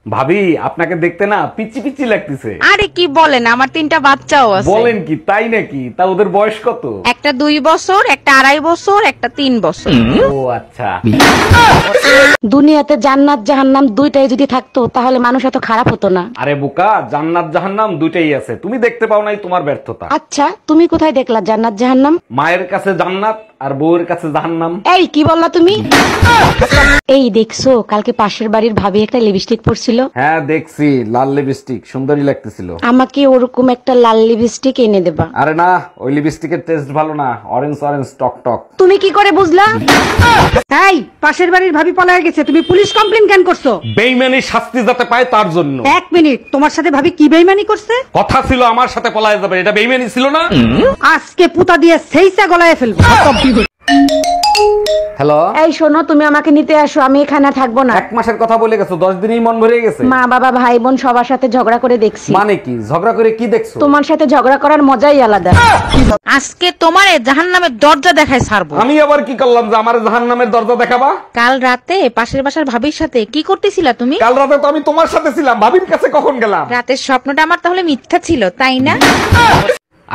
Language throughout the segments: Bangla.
ভাবি আপনাকে দেখতে না পিচি পিচি লাগতেছে। আরে কি বলেন, আমার 3টা বাচ্চাও আছে। বলেন কি, তাই নাকি? তা ওদের বয়স কত? একটা 2 বছর, একটা 2.5 বছর, একটা 3 বছর। ও আচ্ছা। দুনিয়াতে জান্নাত জাহান্নাম দুইটাই যদি থাকতো তাহলে মানুষ এত খারাপ হতো না। আরে বোকা, জান্নাত জাহান্নাম দুইটাই আছে, তুমি দেখতে পাও নাই, তোমার ব্যর্থতা। আচ্ছা তুমি কোথায় দেখলা জান্নাত জাহান্নাম? মায়ের কাছে জান্নাত আর বউয়ের কাছে জাহান্নাম। এই কি বললা তুমি? এই দেখছো কালকে পাশের বাড়ির ভাবি একটা লিপস্টিক পরছিল? হ্যাঁ দেখছি, লাল লিপস্টিক, সুন্দরী লাগতেছিল। আমাকে ওরকম একটা লাল লিপস্টিক এনে দেবা। আরে না, ওই লিপস্টিকের টেস্ট ভালো না, অরেঞ্জ অরেঞ্জ টক টক। তুমি কি করে বুঝলা? এই পাশের বাড়ির ভাবি পলায় গেছে, তুমি পুলিশ কমপ্লেন কেন করছো? বেইমানি শাস্তি যাতে পায় তার জন্য। 1 মিনিট, তোমার সাথে ভাবি কি বেইমানি করছে? কথা ছিল আমার সাথে পলায় যাবে, এটা বেইমানি ছিল না? আজকে পুতা দিয়ে সেইসা গলায় ফেলবো। হ্যালো, এই শোনো, তুমি আমাকে নিতে আসো, আমি এখানে থাকবো না। 1 মাসের কথা বলে গেছো, 10 দিনেই মন ভরে গেছে। মা বাবা ভাই বোন সবার সাথে ঝগড়া করে দেখছি। মানে কি ঝগড়া করে কি দেখছো? তোমার সাথে ঝগড়া করার মজাই আলাদা। আজকে তোমারে জাহান্নামের দরজা দেখায় ছাড়বো। আমি আবার কি করলাম যে আমার জাহান্নামের দরজা দেখাবা? কাল রাতে পাশের বাসার ভাবির সাথে কি করতেছিলা তুমি? কাল রাতে তো আমি তোমার সাথে ছিলাম, ভাবির কাছে কখন গেলাম? রাতের স্বপ্নটা আমার তাহলে মিথ্যা ছিল, তাই না?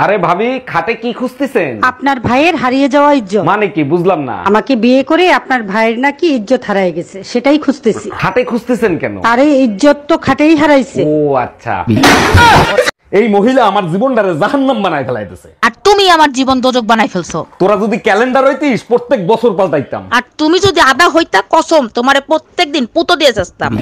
আরে ভাবি, খাটে কি খুঁজতেছেন? আপনার ভাইয়ের হারিয়ে যাওয়া ইজ্জত। মানে কি বুঝলাম না। আমাকে বিয়ে করে আপনার ভাইয়ের নাকি ইজ্জত হারায় গেছে, সেটাই খুঁজতেছি। খাটে খুঁজতেছেন কেন? আরে ইজ্জত তো খাটেই হারাইছে। ও আচ্ছা। এই মহিলা আমার জীবনটারে জাহান্নাম বানায় ফেলাইতেছে। আর তুমি আমার জীবন দোজক বানাই ফেলছো। তোরা যদি ক্যালেন্ডার হইতিস প্রত্যেক বছর পাল্টাইতাম। আর তুমি যদি আদা হইতা, কসম তোমারে প্রত্যেকদিন পুতো দিয়ে যাস্তাম।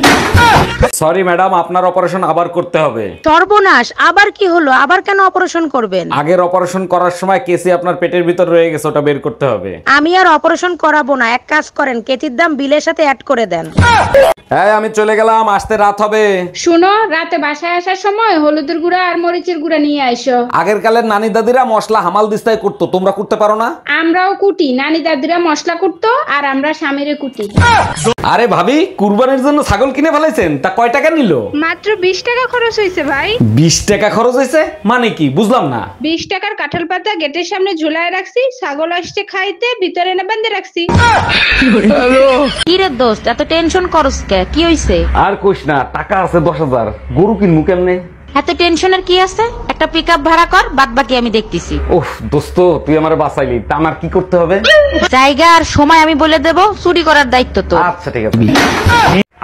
সরি ম্যাডাম, আপনার অপারেশন আবার করতে হবে। সর্বনাশ, আবার কি হলো? আবার কেন অপারেশন করবেন? আগের অপারেশন করার সময় কেসি আপনার পেটের ভিতর রয়ে গেছে, ওটা বের করতে হবে। আমি আর অপারেশন করাবো না, এক কাজ করেন, কেচির দাম বিলের সাথে অ্যাড করে দেন। হ্যাঁ আমি চলে গেলাম, আসতে রাত হবে। শুনো, রাতে বাসায় আসার সময় হলুদের গুঁড়া আর মরিচের গুঁড়া নিয়ে আইসো। আগের কালের নানি দাদিরা মশলা হামাল দিস্তায় করতো, তোমরা করতে পারো না? আমরাও কুটি, নানি দাদিরা মশলা কুটতো আর আমরা স্বামীরে কুটি। আরে ভাবি, কুরবানির জন্য ছাগল কিনে ফেলাইছেন, তা কয় টাকা নিল? মাত্র 20 টাকা খরচ হয়েছে ভাই। 20 টাকা খরচ হয়েছে মানে কি বুঝলাম না। 20 টাকার কাঁঠাল পাতা গেটের সামনে ঝুলায় রাখছি, ছাগল আসছে খাইতে, ভিতরে এনে বেঁধে রাখছি। কি রে দোস্ত, এত টেনশন করস কে? কি হইছে? আর কইস না, টাকা আছে 10,000, গরু কিনবো কেমনে? এত টেনশনের কি আছে? একটা পিকআপ ভাড়া কর, বাদ বাকি আমি দেখতেছি। ওহ দোস্ত, তুই আমার বাঁচাইলি, তা আমার কি করতে হবে? জায়গা আর সময় আমি বলে দেব, চুরি করার দায়িত্ব তো। আচ্ছা ঠিক আছে।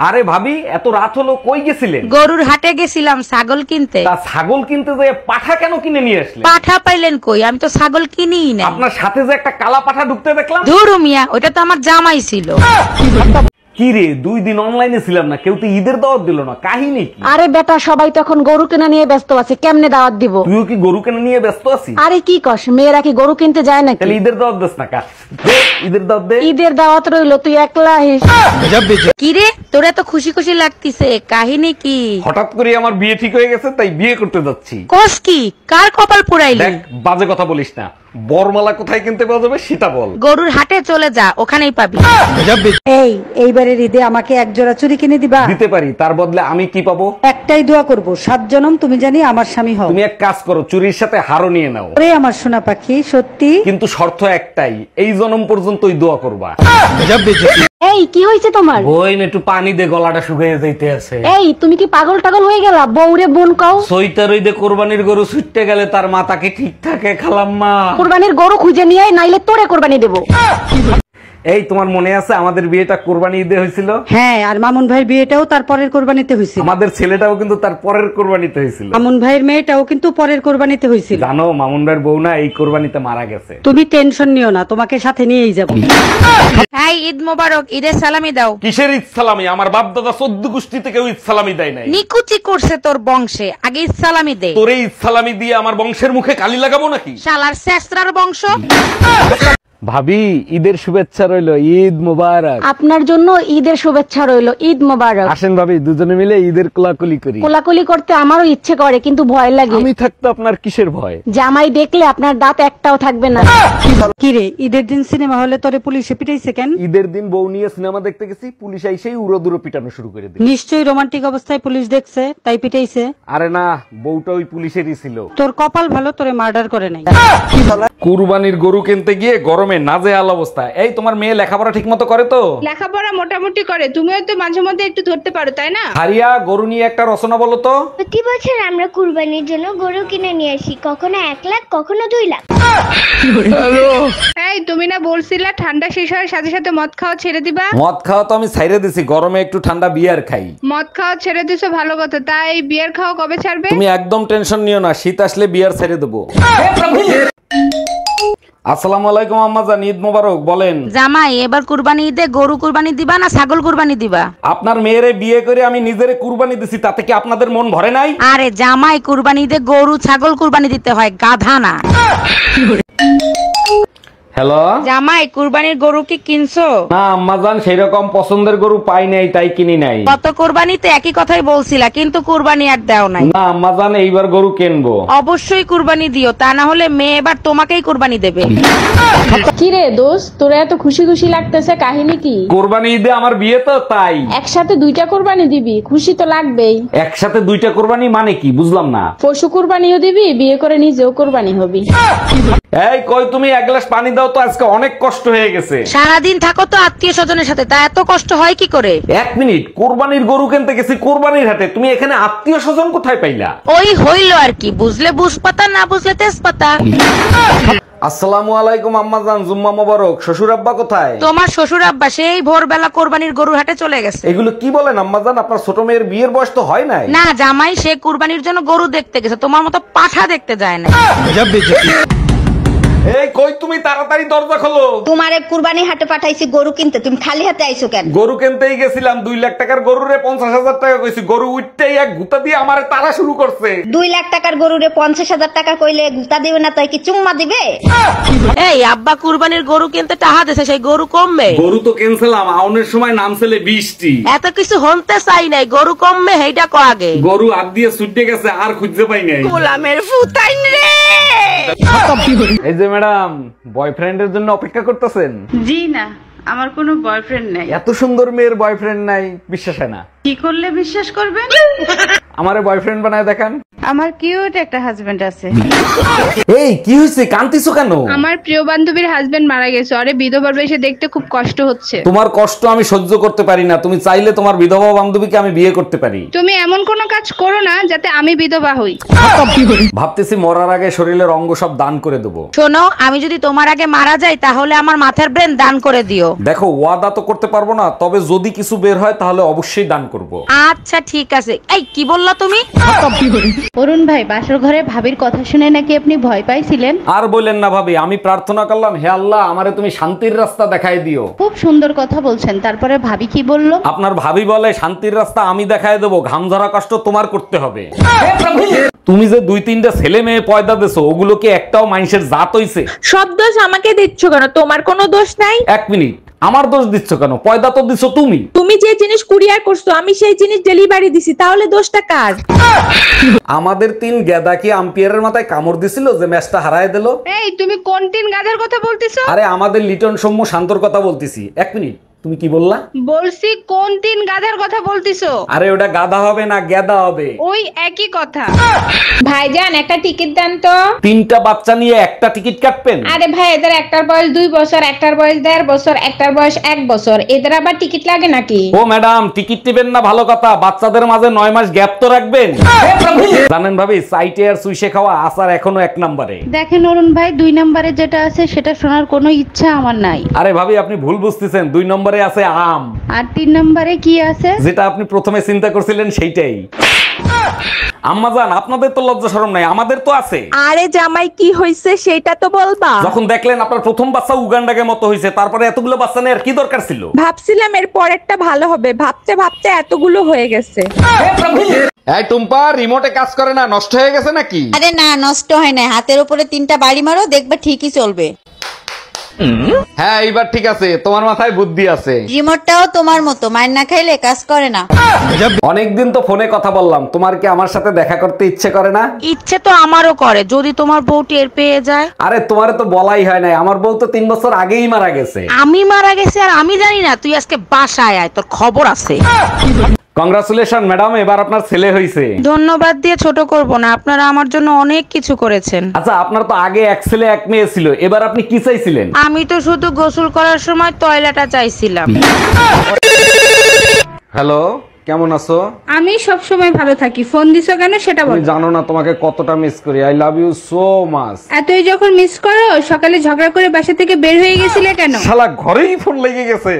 আরে ভাবি, এত রাত হলো, কই গেছিলেন? গরুর হাটে গেছিলাম ছাগল কিনতে। তা ছাগল কিনতে যে পাঠা কেন কিনে নিয়ে আসলেন? পাঠা পাইলেন কই? আমি তো ছাগল কিনিই না। আপনার সাথে যে একটা কালা পাঠা ঢুকতে দেখলাম। ধুরু মিয়া, ওটা তো আমার জামাই ছিল। কি রে, 2 দিন অনলাইনে ছিলাম না, কেউ তো ঈদের দাওয়াত দিল না, কাহিনী কি? আরে বেটা, সবাই তখন গরু কেনা নিয়ে ব্যস্ত আছে, কেমনে দাওয়াত দিব? তুইও কি গরু কেনা নিয়ে ব্যস্ত আছিস? আরে কি কস, মেয়েরা কি গরু কিনতে যায় নাকি? তাহলে ঈদের দাওয়াত দিস না কা? দে, ঈদের দাওয়াত দে। ঈদের দাওয়াত রইলো, তুই একলা আহিস। কি রে, তোরা তো খুশি খুশি লাগতিছে, কাহিনী কি? হঠাৎ করে আমার বিয়ে ঠিক হয়ে গেছে, তাই বিয়ে করতে যাচ্ছি। কস কি? কার কপাল পুরাইলি? দেখ, বাজে কথা বলিস না, বরমালা কোথায় কিনতে পাওয়া যাবে সেটা বল। গরুর হাটে চলে যা, ওখানেই পাবি। এইবারের ঈদে আমাকে এক জোড়া চুড়ি কিনে দিবা? দিতে পারি, তার বদলে আমি কি পাবো? একটাই দোয়া করব, 7 জনম তুমি জানি আমার স্বামী হও। তুমি এক কাজ করো, চুরির সাথে হারও নিয়ে নাও। ওরে আমার সোনা পাখি, সত্যি? কিন্তু শর্ত একটাই, এই জনম পর্যন্তই দোয়া করবা। এই কি হয়েছে তোমার? বইন একটু পানি দে, গলাটা শুকিয়ে যাইতে আছে। এই তুমি কি পাগল টাগল হয়ে গেলা? বউরে বোন কও। সইতার ঈদে কোরবানির গরু ছুটতে গেলে তার মাথা কি ঠিক থাকে খালাম্মা? কুরবানির গরু খুঁজে নিয়ে আয়, নাইলে তোরে কুরবানি দেবো। এই তোমার মনে আছে আমাদের বিয়েটা কোরবানি ঈদে হয়েছিল? হ্যাঁ, আর মামুন ভাইয়ের বিয়েটাও তার পরের কোরবানিতে হয়েছিল। আমাদের ছেলেটাও কিন্তু তার পরের কোরবানিতে হয়েছিল। মামুন ভাইয়ের মেয়েটাও কিন্তু পরের কোরবানিতে হয়েছিল। জানো, মামুন ভাইয়ের বউ না এই কোরবানিতে মারা গেছে। তুমি টেনশন নিও না, তোমাকে সাথে নিয়েই যাবো। হ্যাঁ, ঈদ মোবারক, ঈদের সালামি দাও। কিসের ঈদ সালামি? আমার বাপ দাদা 14 গোষ্ঠীতে কেউ ঈদ সালামি দেয় নাই। নিকুচি করছে তোর বংশে, আগে ঈদ সালামি দে। তোরে ঈদ সালামি দিয়ে আমার বংশের মুখে কালি লাগাবো নাকি? শালার শেষরার বংশ। ভাবি, ঈদের শুভেচ্ছা রইলো, ঈদ মোবারক। আপনার জন্য ঈদের শুভেচ্ছা রইলো, ঈদ মোবারক। আসেন ভাবি, দুজনে মিলে ঈদের কোলাকুলি করি। কোলাকুলি করতে আমারও ইচ্ছে করে, কিন্তু ভয় লাগে। আমি থাকতে আপনার কিসের ভয়? জামাই দেখলে আপনার দাঁত একটাও থাকবে না। কিরে, ঈদের দিন সিনেমা হলে তোরে পুলিশে পিটাইছে কেন? ঈদের দিন বউ নিয়ে সিনেমা দেখতে গেছি, পুলিশ আইসেই উড়োদুরো পিটানো শুরু করে দিল। নিশ্চয়ই রোমান্টিক অবস্থায় পুলিশ দেখছে, তাই পিটাইছে। আরে না, বউটা ওই পুলিশেরই ছিল। তোর কপাল ভালো, তোরে মার্ডার করে নাই। কুরবানির গরু কিনতে গিয়ে গরমে গরমে নাজেহাল অবস্থা। এই তোমার মেয়ে লেখাপড়া ঠিক মতো করে তো? লেখাপড়া মোটামুটি করে, তুমিও তো মাঝে মধ্যে একটু ধরতে পারো তাই না? হারিয়া গরু নিয়ে একটা রচনা বলো তো। প্রতি বছর আমরা কুরবানির জন্য গরু কিনে নিয়ে আসি, কখনো 1 লাখ কখনো 2 লাখ। এই তুমি না বলছিলা ঠান্ডা শেষ হওয়ার সাথে সাথে মদ খাওয়া ছেড়ে দিবা? মদ খাওয়া তো আমি ছাইরে দিছি, গরমে একটু ঠান্ডা বিয়ার খাই। মদ খাওয়া ছেড়ে দিছো ভালো কথা, তাই বিয়ার খাওয়া কবে ছাড়বে? তুমি একদম টেনশন নিও না, শীত আসলে বিয়ার ছেড়ে দেবো। আসসালামু আলাইকুম আম্মাজান, ঈদ মোবারক। বলেন জামাই, এবার কুরবানি ঈদে গরু কুরবানি দিবা না ছাগল কুরবানি দিবা? আপনার মেয়েরে বিয়ে করে আমি নিজেরে কুরবানি দিছি, তাতে কি আপনাদের মন ভরে নাই? আরে জামাই, কুরবানি ঈদে গরু ছাগল কুরবানি দিতে হয়, গাধা না। হ্যালো জামাই, কুরবানির গরু কি কিনছো? না আম্মাজান, সেই রকম পছন্দের গরু পাই নাই, তাই কিনি নাই। গত কুরবানিতে একই কথাই বলছিলা, কিন্তু কুরবানি আর দাও নাই। না আম্মাজান, এইবার গরু কিনবো। অবশ্যই কুরবানি দিও, তা না হলে মেয়ে এবার তোমাকেই কুরবানি দেবে। কি রে দোস্ত, তোরা এত খুশি খুশি লাগতেছে, কাহিনী কি? কোরবানি ঈদে আমার বিয়ে তো, তাই। একসাথে 2টা কোরবানি দিবি, খুশি তো লাগবেই। একসাথে 2টা কোরবানি মানে কি বুঝলাম না। পশু কোরবানিও দিবি, বিয়ে করে নিজেও কোরবানি হবি। এই কই তুমি, এক গ্লাস পানি দাও তো, আজকে অনেক কষ্ট হয়ে গেছে। সারাদিন থাকো তো আত্মীয় স্বজনের সাথে, তা এত কষ্ট হয় কি করে? 1 মিনিট, কোরবানির গরু কিনতে গেছি কোরবানির হাটে, তুমি এখানে আত্মীয় স্বজন কোথায় পাইলা? ওই হইল আর কি, বুঝলে বুঝপাতা, না বুঝলে তেজপাতা। আসসালামু আলাইকুম আম্মাজান, জুম্মা মোবারক। শ্বশুর আব্বা কোথায়? তোমার শ্বশুর আব্বা সেই ভোরবেলা কোরবানির গরুর হাটে চলে গেছে। এগুলো কি বলেন আম্মাজান, আপনার ছোট মেয়ের বিয়ের বয়স তো হয় নাই। না জামাই, সে কুরবানির জন্য গরু দেখতে গেছে, তোমার মতো পাঠা দেখতে যায় না। এই কই তুমি, তাড়াতাড়ি দরজা খোলো। তোমারে কুরবানি হাটে পাঠাইছি গরু কিনতে, তুমি খালি হাতে আইছো কেন? গরু কিনতেই গেছিলাম, 2 লাখ টাকার গরুরে 50,000 টাকা কইছি। গরু উঠতেই এক গুতা দিয়ে আমারে তাড়া শুরু করছে। 2 লাখ টাকার গরুরে 50,000 টাকা কইলে গুতা দিবে না, তাই কি চুম্মা দিবে? এই আব্বা কুরবানির গরু কিনতে টাহা দিছে, সেই গরু কমবে? গরু তো ক্যান্সেলাম, আউনের সময় নাম ছেলে 20টি। এত কিছু হনতে চাই নাই, গরু কমবে সেইটা কো আগে। গরু হাত দিয়ে ছুটে গেছে, আর খুঁজে পাই নাই। গোলামের ফুতাইন রে। এই যে ম্যাডাম, বয়ফ্রেন্ডের জন্য অপেক্ষা করতেছেন? জি না, আমার কোনো বয়ফ্রেন্ড নাই। এত সুন্দর মেয়ের বয়ফ্রেন্ড নাই, বিশ্বাস হয় না। কি করলে বিশ্বাস করবেন? আমারে বয়ফ্রেন্ড বানায় দেখান। আমার কিউট একটা হাজবেন্ড আছে। এই কি হয়েছে, কান্তিছো কেন? আমার প্রিয় বান্ধবীর হাজবেন্ড মারা গেছে, আরে বিধবার বেশে দেখতে খুব কষ্ট হচ্ছে। তোমার কষ্ট আমি সহ্য করতে পারি না, তুমি চাইলে তোমার বিধবা বান্ধবীকে আমি বিয়ে করতে পারি। তুমি এমন কোনো কাজ করো না যাতে আমি বিধবা হই। ভাবতেছি মরার আগে শরীরের অঙ্গ সব দান করে দেবো। শোনো, আমি যদি তোমার আগে মারা যাই তাহলে আমার মাথার ব্রেন দান করে দিও। দেখো, ওয়াদা তো করতে পারবো না, তবে যদি কিছু বের হয় তাহলে অবশ্যই দান করব। আচ্ছা ঠিক আছে। এই কি বললা তুমি? অরুণ ভাই, বাসর ঘরে ভাবির কথা শুনে নাকি আপনি ভয় পাইছিলেন? আর বললেন না ভাবি, আমি প্রার্থনা করলাম, হে আল্লাহ আমারে তুমি শান্তির রাস্তা দেখাই দিও। খুব সুন্দর কথা বলছেন, তারপরে ভাবি কি বললো? আপনার ভাবি বলে, শান্তির রাস্তা আমি দেখাই দেবো, ঘাম ঝরা কষ্ট তোমার করতে হবে। তুমি যে 2-3টা ছেলে মেয়ে পয়দা দিছো, ওগুলো কি একটাও মানুষের জাত হইছে? সব দোষ আমাকে দিচ্ছ কেন? তোমার কোনো দোষ নাই। 1 মিনিট, আমার দোষ দিচ্ছ কেন? পয়দা তো দিছো তুমি। তুমি যে জিনিস কুরিয়ার করছো, আমি সেই জিনিস ডেলিভারি দিছি, তাহলে দোষটা কার? আমাদের 3 গেদা কি আম্পিয়ারের মাথায় কামড় দিছিল যে ম্যাচটা হারায় দিল? এই তুমি কোন তিন গাধার কথা বলতিছো? আরে আমাদের লিটন সৌম্য শান্তর কথা বলতেছি। 1 মিনিট, তুমি কি বললা? বলছি কোন তিন গাধার কথা বলতিছো? আরে ওটা গাধা হবে না, গেদা হবে। ওই একই কথা। ভাইজান, একটা টিকিট দেন তো। 3টা বাচ্চা নিয়ে একটা টিকিট কাটবেন? আরে ভাই, এদের একটার বয়স 2 বছর, একটার বয়স 1.5 বছর, একটার বয়স 1 বছর, এদের আবার টিকিট লাগে নাকি? ও ম্যাডাম, টিকিট টিবেন না ভালো কথা, বাচ্চাদের মাঝে 9 মাস গ্যাপ তো রাখবেন। জানেন ভাবি, সাইটে আর সুইসে খাওয়া আসার এখনো 1 নম্বরে। দেখেন অরুণ ভাই, 2 নম্বরে যেটা আছে সেটা শোনার কোনো ইচ্ছা আমার নাই। আরে ভাবি, আপনি ভুল বুঝতেছেন, 2 নম্বরে আছে আম। আর 3 নম্বরে কি আছে? যেটা আপনি প্রথমে চিন্তা করছিলেন সেইটাই। আম্মাজান, আপনাদের তো লজ্জা শরম নাই, আমাদের তো আছে। আরে জামাই, কি হইছে সেটা তো বলবা। যখন দেখলেন আপনার প্রথম বাচ্চা উগান্ডাকে মতো হয়েছে, তারপরে এতগুলো বাচ্চা নেওয়ার কি দরকার ছিল? ভাবছিলাম এর পরেরটা ভালো হবে, ভাবতে ভাবতে এতগুলো হয়ে গেছে। এই টুম্পা, রিমোটে কাজ করে না, নষ্ট হয়ে গেছে নাকি? আরে না, নষ্ট হয় না, হাতের উপরে 3টা বাড়ি মারো, দেখবে ঠিকই চলবে। হ্যাঁ, এইবার ঠিক আছে, তোমার মাথায় বুদ্ধি আছে। রিমোটটাও তোমার মতো, মার না খাইলে কাজ করে না। অনেকদিন তো ফোনে কথা বললাম, তোমার কি আমার সাথে দেখা করতে ইচ্ছে করে না? ইচ্ছে তো আমারও করে, যদি তোমার বউ টের পেয়ে যায়। আরে তোমারে তো বলাই হয় নাই, আমার বউ তো 3 বছর আগেই মারা গেছে। আমি মারা গেছি আর আমি জানি না? তুই আজকে বাসায় আয়, তোর খবর আছে। কংগ্রাচুলেশন ম্যাডাম, এবার আপনার ছেলে হয়েছে। ধন্যবাদ দিয়ে ছোট করব না, আপনারা আমার জন্য অনেক কিছু করেছেন। আচ্ছা, আপনার তো আগে এক ছেলে এক মেয়ে ছিল, এবার আপনি কি চাইছিলেন? আমি তো শুধু গোসল করার সময় টয়লেটটা চাইছিলাম। হ্যালো, কেমন আছো? আমি সব সময় ভালো থাকি, ফোন দিছো কেন সেটা তুমি বলো। জানো না তোমাকে কতটা মিস করি। I love you so much. এতই যখন মিস করো, সকালে ঝগড়া করে বাসা থেকে বের হয়ে গেছিলে কেন? শালা ঘরেই ফোন লেগে গেছে।